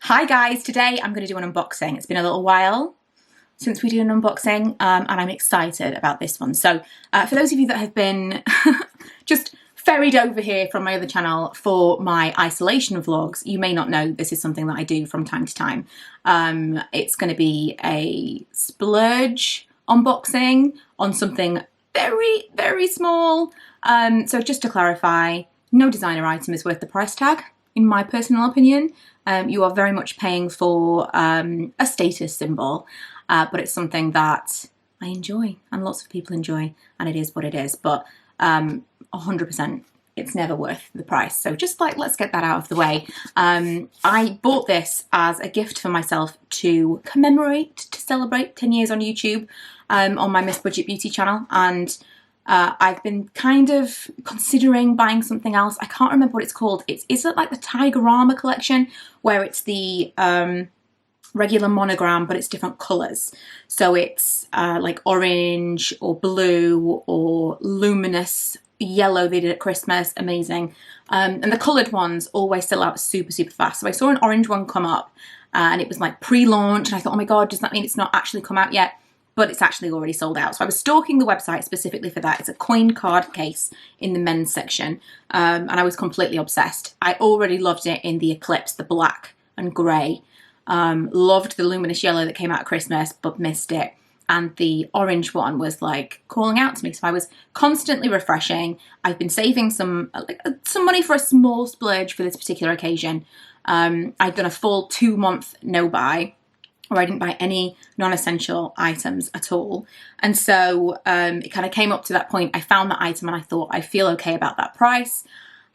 Hi guys, today I'm going to do an unboxing. It's been a little while since we did an unboxing and I'm excited about this one. So for those of you that have been just ferried over here from my other channel for my isolation vlogs, you may not know this is something that I do from time to time. It's going to be a splurge unboxing on something very, very small. So just to clarify, no designer item is worth the price tag, in my personal opinion. You are very much paying for a status symbol, but it's something that I enjoy and lots of people enjoy, and it is what it is. But 100% it's never worth the price. So just like, let's get that out of the way. I bought this as a gift for myself to commemorate, to celebrate 10 years on YouTube on my Miss Budget Beauty channel. And I've been kind of considering buying something else. I can't remember what it's called. Is it like the Tigerama collection, where it's the regular monogram, but it's different colours. So it's like orange or blue or luminous yellow they did at Christmas. Amazing. And the coloured ones always sell out super, super fast. So I saw an orange one come up and it was like pre-launch, and I thought, oh my God, does that mean it's not actually come out yet? But it's actually already sold out. So I was stalking the website specifically for that. It's a coin card case in the men's section, and I was completely obsessed. I already loved it in the Eclipse, the black and grey. Loved the luminous yellow that came out at Christmas, but missed it. And the orange one was like calling out to me. So I was constantly refreshing. I've been saving some money for a small splurge for this particular occasion. I'd done a full 2-month no buy, where I didn't buy any non-essential items at all. And so it kind of came up to that point. I found that item and I thought, I feel okay about that price.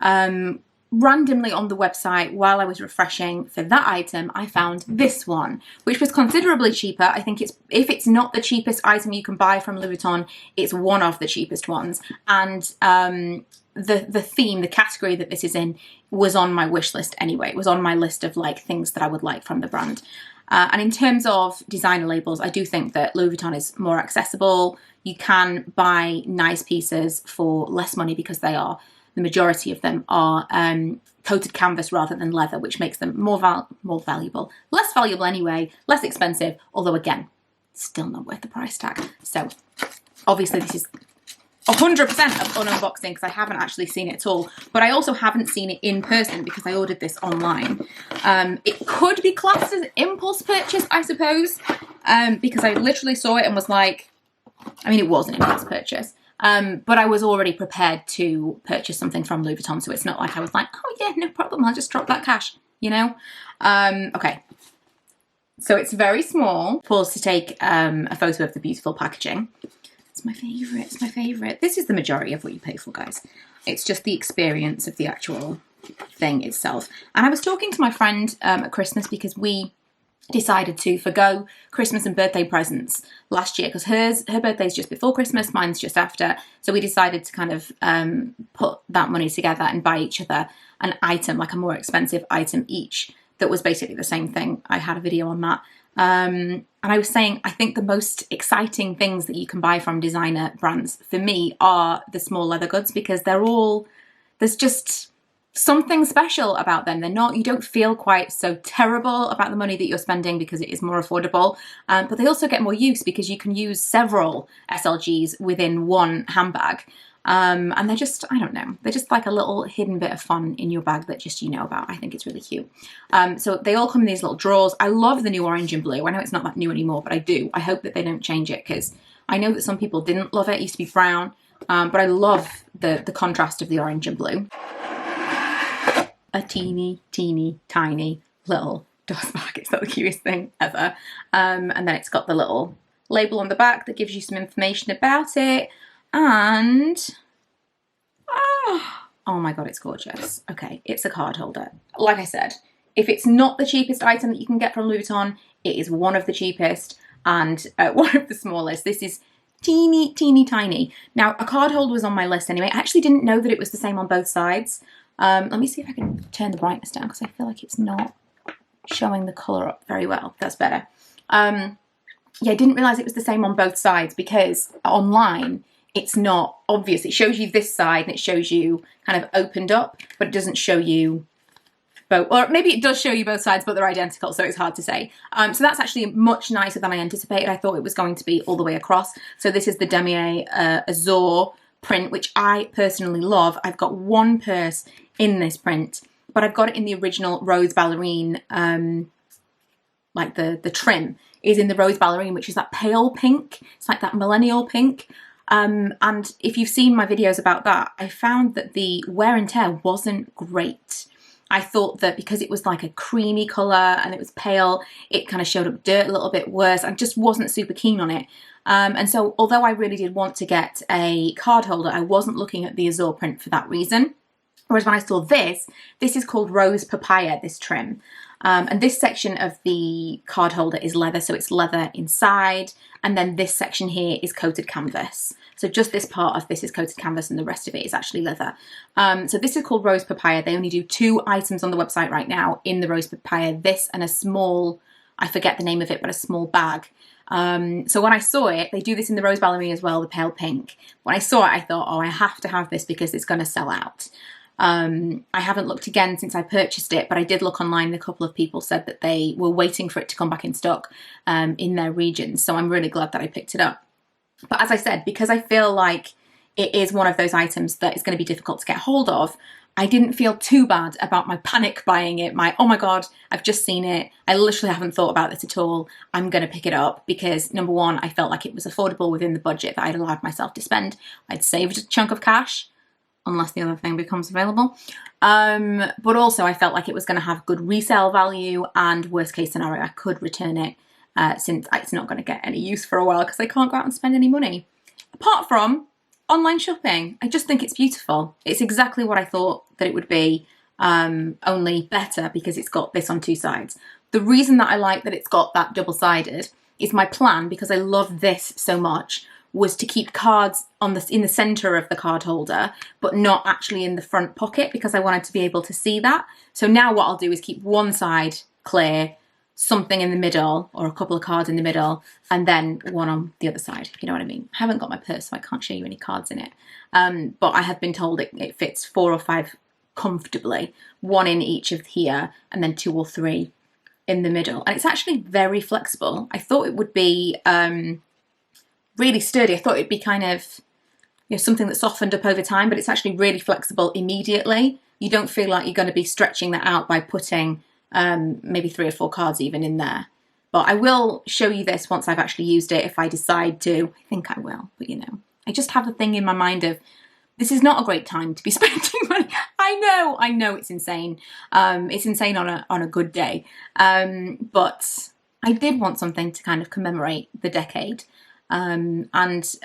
Randomly on the website, while I was refreshing for that item, I found this one, which was considerably cheaper. I think if it's not the cheapest item you can buy from Louis Vuitton, it's one of the cheapest ones. And the theme, the category that this is in, was on my wish list anyway. It was on my list of like things that I would like from the brand. And in terms of designer labels, I do think that Louis Vuitton is more accessible. You can buy nice pieces for less money because the majority of them are coated canvas rather than leather, which makes them more valuable. Less valuable anyway, less expensive, although again, still not worth the price tag. So obviously this is 100% of an unboxing because I haven't actually seen it at all, but I also haven't seen it in person because I ordered this online. It could be classed as an impulse purchase, I suppose, because I literally saw it and was like, I mean, it was an impulse purchase, but I was already prepared to purchase something from Louis Vuitton, so it's not like I was like, oh yeah, no problem, I'll just drop that cash, you know? Okay, so it's very small. Pause to take a photo of the beautiful packaging. It's my favourite, it's my favourite. This is the majority of what you pay for, guys. It's just the experience of the actual thing itself. And I was talking to my friend at Christmas because we decided to forgo Christmas and birthday presents last year because her birthday's just before Christmas, mine's just after. So we decided to kind of put that money together and buy each other an item, like a more expensive item each, that was basically the same thing. I had a video on that. And I was saying, I think the most exciting things that you can buy from designer brands for me are the small leather goods, because there's just something special about them. You don't feel quite so terrible about the money that you're spending because it is more affordable, but they also get more use because you can use several SLGs within one handbag. And they're just, I don't know, they're just like a little hidden bit of fun in your bag that just you know about. I think it's really cute. So they all come in these little drawers. I love the new orange and blue. I know it's not that new anymore, but I do. I hope that they don't change it because I know that some people didn't love it. It used to be brown, but I love the contrast of the orange and blue. A teeny, teeny, tiny little dust bag. It's not the cutest thing ever. And then it's got the little label on the back that gives you some information about it. And, oh my God, it's gorgeous. Okay, it's a card holder. Like I said, if it's not the cheapest item that you can get from Louis Vuitton, it is one of the cheapest and one of the smallest. This is teeny, teeny, tiny. Now, a card holder was on my list anyway. I actually didn't know that it was the same on both sides. Let me see if I can turn the brightness down because I feel like it's not showing the colour up very well. That's better. Yeah, I didn't realise it was the same on both sides because online it's not obvious. It shows you this side and it shows you kind of opened up, but it doesn't show you both, or maybe it does show you both sides, but they're identical, so it's hard to say. So that's actually much nicer than I anticipated. I thought it was going to be all the way across. So this is the Damier Azur print, which I personally love. I've got one purse in this print, but I've got it in the original Rose Ballerine, like the trim is in the Rose Ballerine, which is that pale pink. It's like that millennial pink. And if you've seen my videos about that, I found that the wear and tear wasn't great. I thought that because it was like a creamy colour and it was pale, it kind of showed up dirt a little bit worse. I just wasn't super keen on it. And so although I really did want to get a card holder, I wasn't looking at the Azur print for that reason. Whereas when I saw this is called Rose Papaya, this trim. And this section of the card holder is leather, so it's leather inside. And then this section here is coated canvas. So just this part of this is coated canvas and the rest of it is actually leather. So this is called Rose Papaya. They only do 2 items on the website right now in the Rose Papaya, this and a small, I forget the name of it, but a small bag. So when I saw it, they do this in the Rose Ballerine as well, the pale pink. When I saw it, I thought, oh, I have to have this because it's going to sell out. I haven't looked again since I purchased it, but I did look online and a couple of people said that they were waiting for it to come back in stock in their regions. So I'm really glad that I picked it up. But as I said, because I feel like it is one of those items that is going to be difficult to get hold of, I didn't feel too bad about my panic buying it, oh my God, I've just seen it. I literally haven't thought about this at all. I'm going to pick it up because number one, I felt like it was affordable within the budget that I'd allowed myself to spend. I'd saved a chunk of cash, unless the other thing becomes available. But also I felt like it was going to have good resale value, and worst case scenario, I could return it since it's not going to get any use for a while because I can't go out and spend any money. Apart from online shopping, I just think it's beautiful. It's exactly what I thought that it would be, only better because it's got this on 2 sides. The reason that I like that it's got that double-sided is my plan, because I love this so much, was to keep cards in the center of the card holder, but not actually in the front pocket because I wanted to be able to see that. So now what I'll do is keep one side clear, something in the middle, or a couple of cards in the middle, and then one on the other side, if you know what I mean. I haven't got my purse, so I can't show you any cards in it. But I have been told it fits 4 or 5 comfortably, 1 in each of here, and then 2 or 3 in the middle. And it's actually very flexible. I thought it would be really sturdy. I thought it'd be kind of, you know, something that softened up over time, but it's actually really flexible immediately. You don't feel like you're going to be stretching that out by putting maybe 3 or 4 cards even in there. But I will show you this once I've actually used it if I decide to. I think I will, but you know, I just have the thing in my mind of this is not a great time to be spending money. I know it's insane. It's insane on a good day. But I did want something to kind of commemorate the decade. And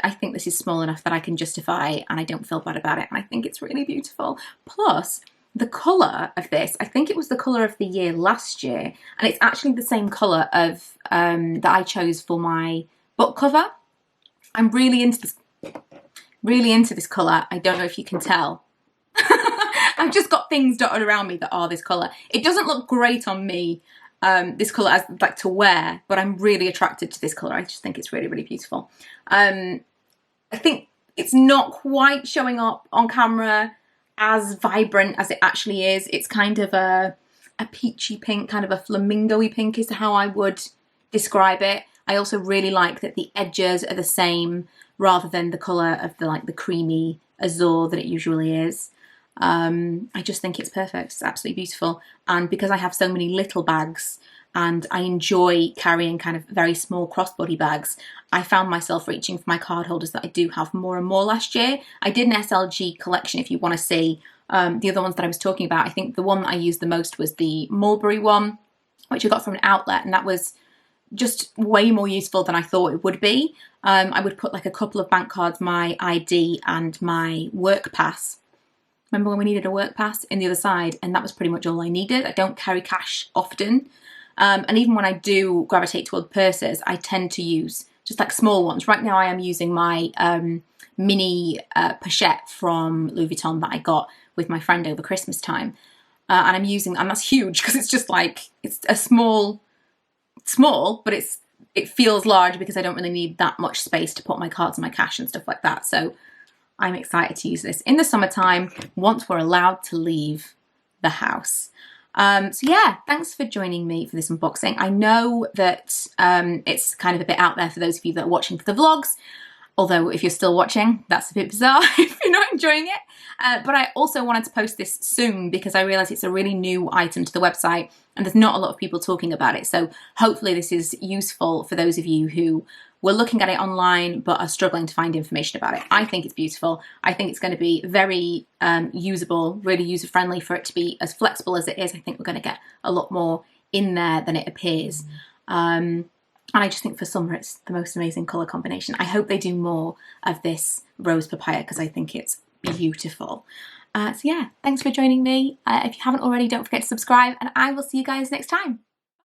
I think this is small enough that I can justify, and I don't feel bad about it. And I think it's really beautiful. Plus, the colour of this, I think it was the colour of the year last year, and it's actually the same colour of that I chose for my book cover. I'm really into this colour. I don't know if you can tell. I've just got things dotted around me that are this colour. It doesn't look great on me, this colour as like to wear, but I'm really attracted to this colour. I just think it's really, really beautiful. I think it's not quite showing up on camera as vibrant as it actually is. It's kind of a peachy pink, kind of a flamingo-y pink is how I would describe it. I also really like that the edges are the same rather than the colour of the creamy azure that it usually is. I just think it's perfect. It's absolutely beautiful. And because I have so many little bags and I enjoy carrying kind of very small crossbody bags, I found myself reaching for my card holders that I do have more and more last year. I did an SLG collection if you want to see the other ones that I was talking about. I think the one that I used the most was the Mulberry one, which I got from an outlet, and that was just way more useful than I thought it would be. I would put like a couple of bank cards, my ID and my work pass. Remember when we needed a work pass in the other side? And that was pretty much all I needed. I don't carry cash often. And even when I do gravitate toward purses, I tend to use just like small ones. Right now I am using my mini pochette from Louis Vuitton that I got with my friend over Christmas time. And I'm using, and that's huge because it's just like, it's a small, but it feels large because I don't really need that much space to put my cards and my cash and stuff like that. So I'm excited to use this in the summertime once we're allowed to leave the house. So yeah, thanks for joining me for this unboxing. I know that it's kind of a bit out there for those of you that are watching for the vlogs, although if you're still watching, that's a bit bizarre if you're not enjoying it. But I also wanted to post this soon because I realise it's a really new item to the website and there's not a lot of people talking about it. So hopefully this is useful for those of you who were looking at it online but are struggling to find information about it. I think it's beautiful. I think it's going to be very usable, really user-friendly for it to be as flexible as it is. I think we're going to get a lot more in there than it appears. And I just think for summer it's the most amazing colour combination. I hope they do more of this rose papaya because I think it's beautiful. So yeah, thanks for joining me. If you haven't already, don't forget to subscribe and I will see you guys next time.